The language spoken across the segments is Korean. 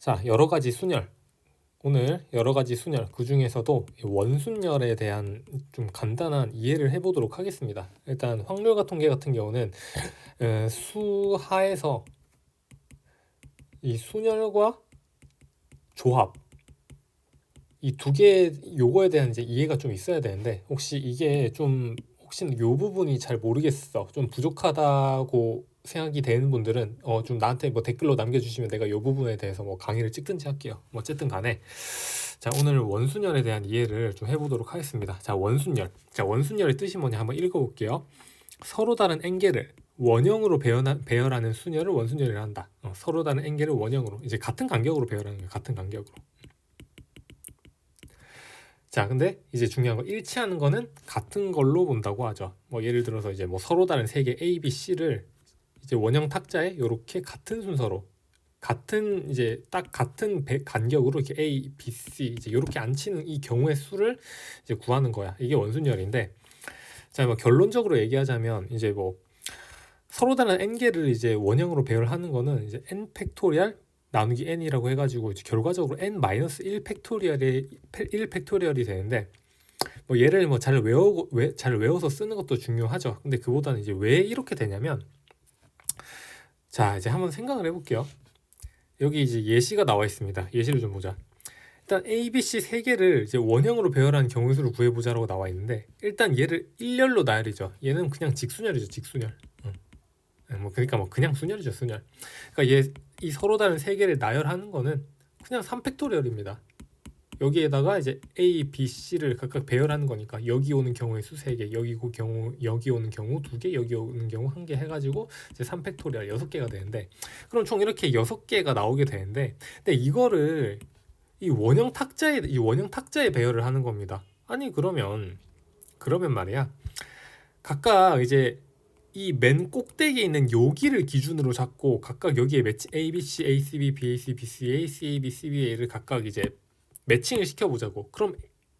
자, 여러 가지 순열. 오늘 여러 가지 순열, 그 중에서도 원순열에 대한 좀 간단한 이해를 해보도록 하겠습니다. 일단 확률과 통계 같은 경우는 수하에서 이 순열과 조합, 이 두 개 요거에 대한 이제 이해가 좀 있어야 되는데, 혹시 이게 좀 혹시 요 부분이 잘 모르겠어, 좀 부족하다고 생각이 되는 분들은 좀 나한테 뭐 댓글로 남겨주시면 내가 요 부분에 대해서 뭐 강의를 찍든지 할게요. 뭐 어쨌든 간에 자, 오늘 원순열에 대한 이해를 좀 해보도록 하겠습니다. 자, 원순열. 자, 원순열의 뜻이 뭐냐 한번 읽어볼게요. 서로 다른 엔겔을 원형으로 배열하는 순열을 원순열이라 한다. 서로 다른 엔겔을 원형으로, 이제 같은 간격으로 배열하는 거예요. 같은 간격으로. 자, 근데 이제 중요한 거, 일치하는 거는 같은 걸로 본다고 하죠. 뭐 예를 들어서 이제 뭐 서로 다른 세 개 A, B, C를 이제 원형 탁자에 이렇게 같은 순서로, 같은 이제 딱 같은 간격으로 이렇게 A, B, C 이제 이렇게 앉히는 이 경우의 수를 이제 구하는 거야. 이게 원순열인데, 자, 뭐 결론적으로 얘기하자면 이제 뭐 서로 다른 n개를 이제 원형으로 배열하는 거는 이제 n 팩토리얼 나누기 n이라고 해가지고 이제 결과적으로 n-1 팩토리얼이 되는데, 뭐 얘를 뭐 잘 외워서 쓰는 것도 중요하죠. 근데 그보다는 이제 왜 이렇게 되냐면, 자, 이제 한번 생각을 해볼게요. 여기 이제 예시가 나와 있습니다. 예시를 좀 보자. 일단 A, B, C 세 개를 이제 원형으로 배열한 경우의 수를 구해보자라고 나와 있는데, 일단 얘를 일렬로 나열이죠. 얘는 그냥 직순열이죠. 직순열. 뭐 그러니까 뭐 그냥 순열이죠. 순열. 그러니까 이 서로 다른 세 개를 나열하는 거는 그냥 3팩토리얼입니다. 여기에다가 이제 A, B, C를 각각 배열하는 거니까 여기 오는 경우의 수 3개, 여기 오는 경우 2개, 여기 오는 경우 1개 해가지고 이제 3팩토리얼 6개가 되는데, 그럼 총 이렇게 6개가 나오게 되는데, 근데 이거를 이 원형 탁자에 배열을 하는 겁니다. 아니 그러면 말이야, 각각 이제 이 맨 꼭대기에 있는 여기를 기준으로 잡고 각각 여기에 매치 A, B, C, A, C, B, B, A, C, B, C, A, C, A, B, C, B, A를 각각 이제 매칭을 시켜보자고. 그럼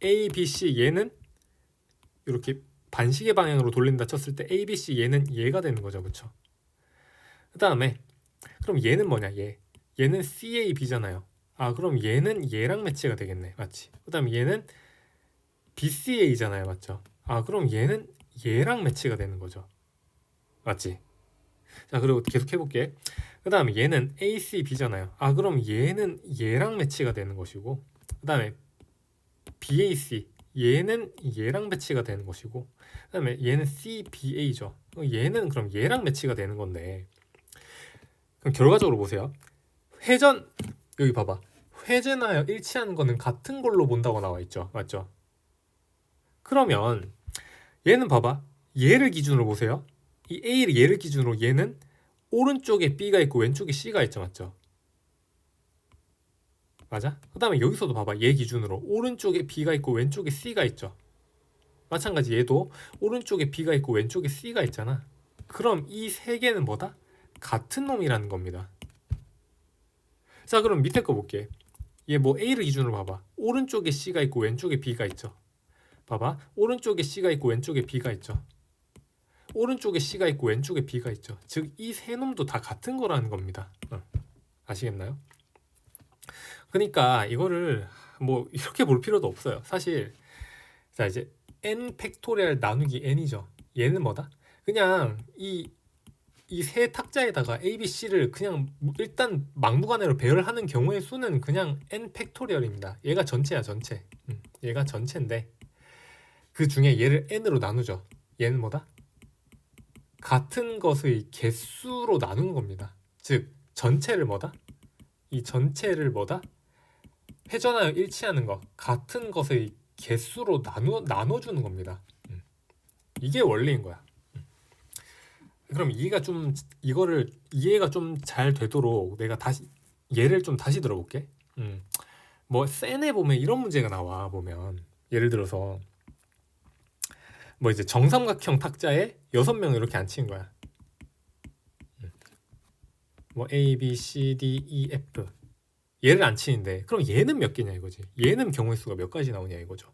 A, B, C 얘는 이렇게 반시계 방향으로 돌린다 쳤을 때 A, B, C 얘는 얘가 되는 거죠, 그렇죠? 그 다음에 그럼 얘는 뭐냐, 얘는 C, A, B잖아요. 아, 그럼 얘는 얘랑 매치가 되겠네, 맞지? 그 다음 얘는 B, C, A잖아요, 맞죠? 아, 그럼 얘는 얘랑 매치가 되는 거죠, 맞지? 자, 그리고 계속 해볼게. 그 다음에 얘는 ACB잖아요. 아, 그럼 얘는 얘랑 매치가 되는 것이고, 그 다음에 BAC 얘는 얘랑 매치가 되는 것이고, 그 다음에 얘는 CBA죠. 얘는 그럼 얘랑 매치가 되는 건데, 그럼 결과적으로 보세요. 회전, 여기 봐봐. 회전하여 일치하는 거는 같은 걸로 본다고 나와 있죠, 맞죠? 그러면 얘는 봐봐. 얘를 기준으로 보세요. 이 A를 얘를 기준으로 얘는 오른쪽에 B가 있고 왼쪽에 C가 있죠, 맞죠? 맞아? 그 다음에 여기서도 봐봐. 얘 기준으로 오른쪽에 B가 있고 왼쪽에 C가 있죠. 마찬가지 얘도 오른쪽에 B가 있고 왼쪽에 C가 있잖아. 그럼 이 세 개는 뭐다? 같은 놈이라는 겁니다. 자, 그럼 밑에 거 볼게. 얘 뭐 A를 기준으로 봐봐. 오른쪽에 C가 있고 왼쪽에 B가 있죠. 봐봐. 오른쪽에 C가 있고 왼쪽에 B가 있죠. 오른쪽에 C가 있고 왼쪽에 B가 있죠. 즉 이 세 놈도 다 같은 거라는 겁니다. 아시겠나요? 그러니까 이거를 뭐 이렇게 볼 필요도 없어요. 사실 자, 이제 n 팩토리얼 나누기 n이죠. 얘는 뭐다? 그냥 이 세 탁자에다가 a, b, c를 그냥 일단 막무가내로 배열하는 경우의 수는 그냥 n 팩토리얼입니다. 얘가 전체야, 전체. 얘가 전체인데 그 중에 얘를 n으로 나누죠. 얘는 뭐다? 같은 것의 개수로 나누는 겁니다. 즉 전체를 뭐다? 이 전체를 뭐다? 회전하여 일치하는 것, 같은 것의 개수로 나눠주는 겁니다. 이게 원리인 거야. 그럼 이거를 이해가 좀 잘 되도록 내가 다시 예를 좀 다시 들어볼게. 뭐 센에 보면 이런 문제가 나와. 보면 예를 들어서 뭐 이제 정삼각형 탁자에 6명 이렇게 앉힌 거야. 뭐 A, B, C, D, E, F 얘를 안 치는데, 그럼 얘는 몇 개냐 이거지. 얘는 경우의 수가 몇 가지 나오냐 이거죠.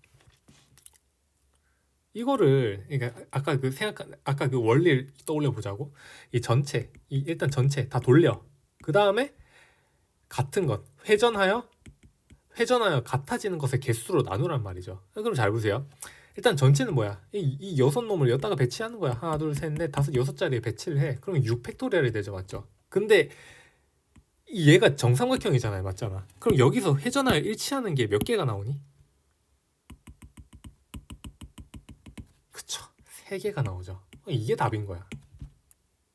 이거를 그러니까 아까 그 원리를 떠올려 보자고. 이 전체, 일단 전체 다 돌려. 그 다음에 같은 것 회전하여 같아지는 것의 개수로 나누란 말이죠. 그럼 잘 보세요. 일단 전체는 뭐야? 이 여섯 놈을 여기다가 배치하는 거야. 하나, 둘, 셋, 넷, 다섯, 여섯 자리에 배치를 해. 그러면 6팩토리얼이 되죠, 맞죠? 근데 얘가 정삼각형이잖아요, 맞잖아. 그럼 여기서 회전하여 일치하는 게 몇 개가 나오니? 그쵸, 3개가 나오죠. 이게 답인 거야.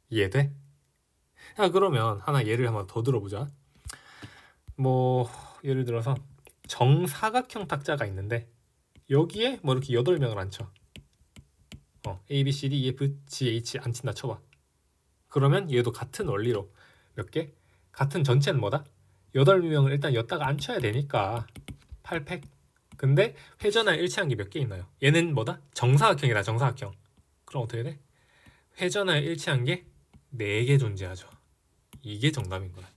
이해돼? 자, 그러면 하나 예를 한번 더 들어보자. 뭐 예를 들어서 정사각형 탁자가 있는데 여기에 뭐 이렇게 8명을 앉혀. A, B, C, D, E, F, G, H 앉힌다 쳐봐. 그러면 얘도 같은 원리로 몇 개? 같은 전체는 뭐다? 8명을 일단 여기다가 앉혀야 되니까 8팩. 근데 회전하여 일치한 게 몇 개 있나요? 얘는 뭐다? 정사각형이다, 정사각형. 그럼 어떻게 돼? 회전하여 일치한 게 4개 존재하죠. 이게 정답인 거야.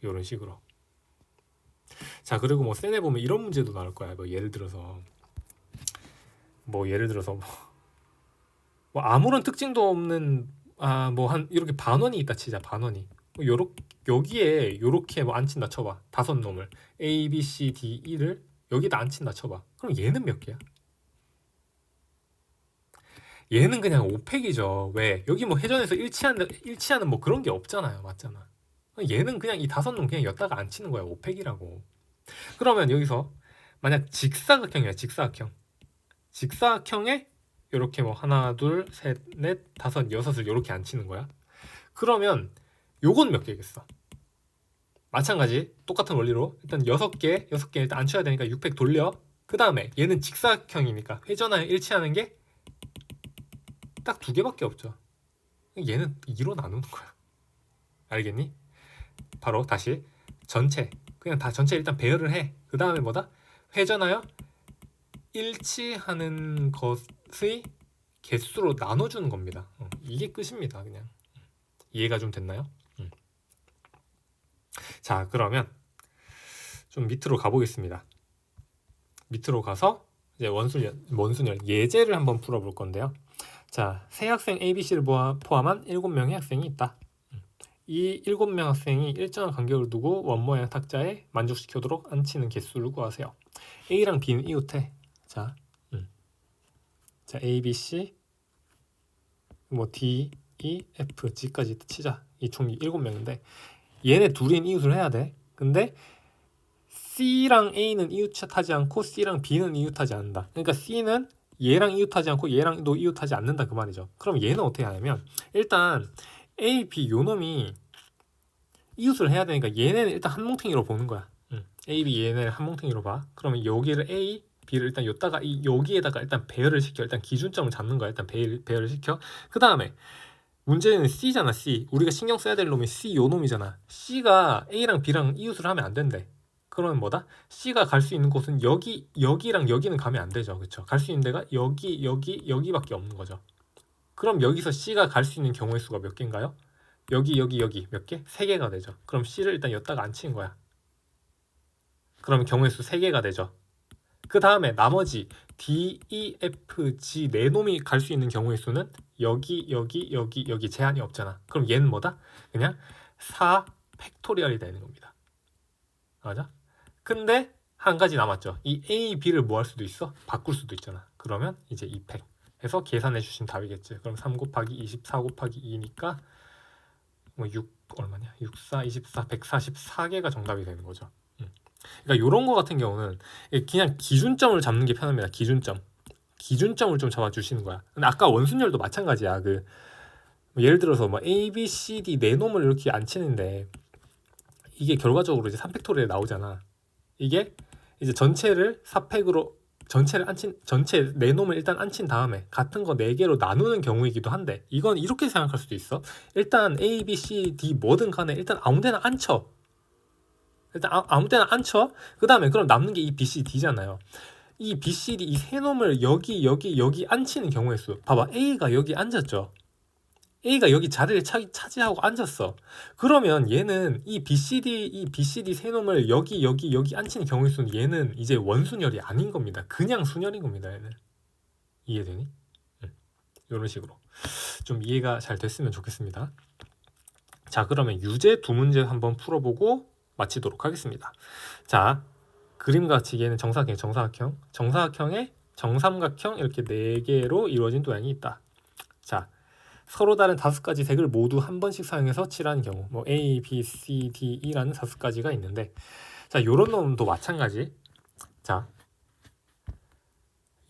이런 식으로. 자, 그리고 뭐 쌤에 보면 이런 문제도 나올 거야. 뭐 예를 들어서 뭐 아무런 특징도 없는 뭐 한 이렇게 반원이 있다 치자. 반원이 뭐 여기에 요렇게 뭐 앉힌다 쳐봐. 5놈을 A, B, C, D, E를 여기다 앉힌다 쳐봐. 그럼 얘는 몇 개야? 얘는 그냥 5팩이죠. 왜? 여기 뭐 회전에서 일치하는 뭐 그런 게 없잖아요. 맞잖아. 얘는 그냥 이 5놈 그냥 여기다가 앉히는 거야. 5팩이라고. 그러면 여기서 만약 직사각형이야. 직사각형에 이렇게 뭐 하나, 둘, 셋, 넷, 다섯, 여섯을 이렇게 앉히는 거야. 그러면 요건 몇 개겠어? 마찬가지 똑같은 원리로 일단 6개 일단 앉혀야 되니까 6팩 돌려. 그 다음에 얘는 직사각형이니까 회전하여 일치하는 게 딱 2개밖에 없죠. 얘는 2로 나누는 거야. 알겠니? 바로 다시 전체 그냥 다 전체 일단 배열을 해. 그 다음에 뭐다? 회전하여 일치하는 것의 개수로 나눠주는 겁니다. 이게 끝입니다. 그냥 이해가 좀 됐나요? 자, 그러면 좀 밑으로 가보겠습니다. 밑으로 가서 이제 원순열 예제를 한번 풀어볼 건데요. 자, 세 학생 ABC를 포함한 7명의 학생이 있다. 이 7명 학생이 일정한 간격을 두고 원모양 탁자에 만족시키도록 앉히는 개수를 구하세요. A랑 B는 이웃해. 자, A, B, C, 뭐 D, E, F, G까지 치자. 이 총 7명인데 얘네 둘인 이웃을 해야 돼. 근데 C랑 A는 이웃하지 않고 C랑 B는 이웃하지 않는다. 그러니까 C는 얘랑 이웃하지 않고 얘랑도 이웃하지 않는다 그 말이죠. 그럼 얘는 어떻게 하냐면 일단 A, B 요 놈이 이웃을 해야 되니까 얘네는 일단 한 뭉탱이로 보는 거야. A, B 얘네를 한 뭉탱이로 봐. 그러면 여기를 A, B를 일단 여기에다가 일단 배열을 시켜. 일단 기준점을 잡는 거야. 일단 배열을 시켜. 그 다음에 문제는 C잖아. C. 우리가 신경 써야 될 놈이 C 요 놈이잖아. C가 A랑 B랑 이웃을 하면 안 된대. 그러면 뭐다? C가 갈 수 있는 곳은 여기랑 여기는 가면 안 되죠. 그쵸? 갈 수 있는 데가 여기밖에 없는 거죠. 그럼 여기서 C가 갈 수 있는 경우의 수가 몇 개인가요? 여기 몇 개? 3개가 되죠. 그럼 C를 일단 여기다가 앉히는 거야. 그러면 경우의 수 3개가 되죠. 그 다음에 나머지 D, E, F, G 네 놈이 갈 수 있는 경우의 수는 여기 제한이 없잖아. 그럼 얘는 뭐다? 그냥 4 팩토리얼이 되는 겁니다. 맞아? 근데 한 가지 남았죠. 이 A, B를 뭐 할 수도 있어? 바꿀 수도 있잖아. 그러면 이제 2팩 해서 계산해 주신 답이겠지. 그럼 3 곱하기 24 곱하기 2니까 뭐 6 얼마냐? 6, 4, 24, 144개가 정답이 되는 거죠. 그러니까 이런 거 같은 경우는 그냥 기준점을 잡는 게 편합니다. 기준점을 좀 잡아주시는 거야. 근데 아까 원순열도 마찬가지야. 예를 들어서 뭐 A, B, C, D 네 놈을 이렇게 앉히는데 이게 결과적으로 이제 3팩토리에 나오잖아. 이게 이제 전체를 4팩으로 전체 네 놈을 일단 앉힌 다음에 같은 거 4개로 나누는 경우이기도 한데 이건 이렇게 생각할 수도 있어. 일단 A, B, C, D 뭐든 간에 일단 아무 데나 앉혀. 일단 아무 데나 앉혀. 그 다음에 그럼 남는 게 이 B, C, D잖아요. 이 B, C, D 이 세 놈을 여기 앉히는 경우의 수. 봐봐. A가 여기 앉았죠. A가 여기 자리를 차지하고 앉았어. 그러면 얘는 이 B, C, D 세 놈을 여기 앉히는 경우의 수는 얘는 이제 원순열이 아닌 겁니다. 그냥 순열인 겁니다. 얘는. 이해되니? 이런 식으로 좀 이해가 잘 됐으면 좋겠습니다. 자, 그러면 유제 두 문제 한번 풀어보고 마치도록 하겠습니다. 자, 그림과 같이 얘는 정사각형의 정삼각형 이렇게 4개로 이루어진 도형이 있다. 자, 서로 다른 5가지 색을 모두 한 번씩 사용해서 칠한 경우 뭐 A, B, C, D, E라는 5가지가 있는데, 자, 요런 놈도 마찬가지. 자,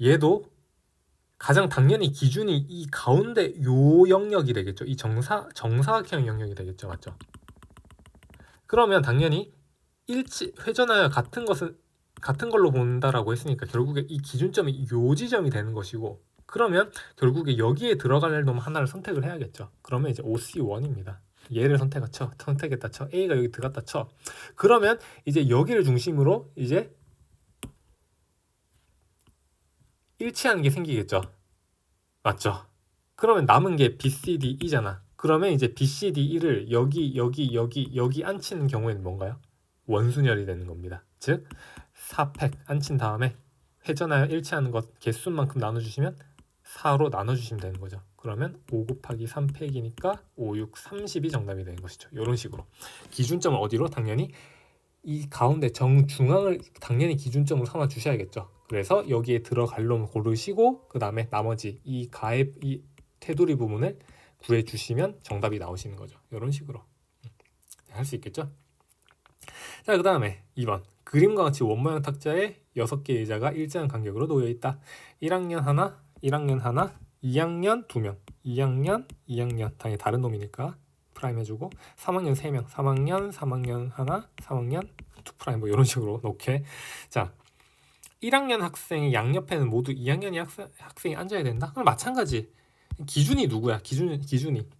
얘도 가장 당연히 기준이 이 가운데 요 영역이 되겠죠. 이 정사각형 영역이 되겠죠. 맞죠? 그러면 당연히 회전하여 같은 걸로 본다라고 했으니까 결국에 이 기준점이 요 지점이 되는 것이고, 그러면 결국에 여기에 들어갈 놈 하나를 선택을 해야겠죠. 그러면 이제 OC1입니다. 얘를 선택했다 쳐. A가 여기 들어갔다 쳐. 그러면 이제 여기를 중심으로 이제 일치하는 게 생기겠죠. 맞죠? 그러면 남은 게 BCDE잖아. 그러면 이제 BCDE를 여기 앉히는 경우에는 뭔가요? 원순열이 되는 겁니다. 즉 4팩 앉힌 다음에 회전하여 일치하는 것 개수만큼 나눠주시면 4로 나눠주시면 되는 거죠. 그러면 5 곱하기 3팩이니까 5, 6, 30이 정답이 되는 것이죠. 이런 식으로 기준점을 어디로? 당연히 이 가운데 정중앙을 당연히 기준점으로 삼아 주셔야겠죠. 그래서 여기에 들어갈 놈을 고르시고 그 다음에 나머지 이 테두리 부분을 구해주시면 정답이 나오시는 거죠. 이런 식으로 할 수 있겠죠. 자, 그 다음에 2번 그림과 같이 원모양 탁자에 6개의 의자가 일정한 간격으로 놓여 있다. 1학년 하나, 1학년 하나, 2학년 2명, 2학년 당연히 다른 놈이니까 프라임 해주고 3학년 3명, 3학년 하나, 3학년 2 프라임 뭐 이런 식으로 놓게. 자, 1학년 학생의 양옆에는 모두 2학년이 학생이 앉아야 된다? 그럼 마찬가지. 기준이 누구야? 기준이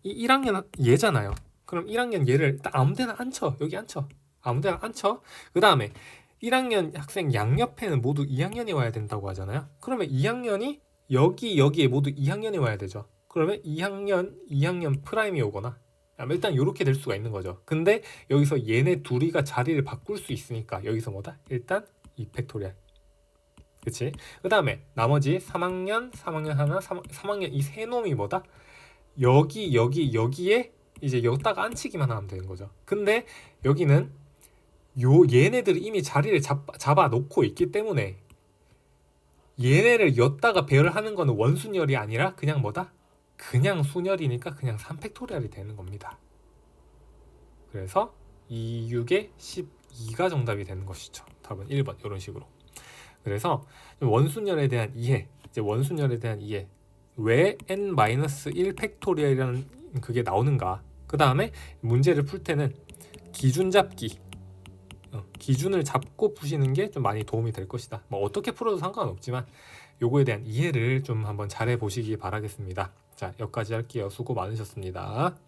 이 1학년 얘잖아요. 그럼 1학년 얘를 딱 아무데나 앉혀. 여기 앉혀. 아무데나 앉혀. 그 다음에 1학년 학생 양옆에는 모두 2학년이 와야 된다고 하잖아요. 그러면 2학년이 여기에 모두 2학년이 와야 되죠. 그러면 2학년 프라임이 오거나 일단 이렇게 될 수가 있는 거죠. 근데 여기서 얘네 둘이가 자리를 바꿀 수 있으니까 여기서 뭐다? 일단 2팩토리얼. 그치? 그 다음에 나머지 3학년 하나, 3학년 이 세 놈이 뭐다? 여기에 이제 여기다가 앉히기만 하면 되는 거죠. 근데 여기는 얘네들이 이미 자리를 잡아 놓고 있기 때문에 얘네를 엿다가 배열하는 거는 원순열이 아니라 그냥 뭐다? 그냥 순열이니까 그냥 3팩토리얼이 되는 겁니다. 그래서 2, 6에 12가 정답이 되는 것이죠. 답은 1번 이런 식으로. 그래서 원순열에 대한 이해, 왜 n-1 팩토리얼이라는 그게 나오는가. 그 다음에 문제를 풀 때는 기준 잡기, 기준을 잡고 푸시는 게 좀 많이 도움이 될 것이다. 뭐 어떻게 풀어도 상관없지만 요거에 대한 이해를 좀 한번 잘해 보시기 바라겠습니다. 자, 여기까지 할게요. 수고 많으셨습니다.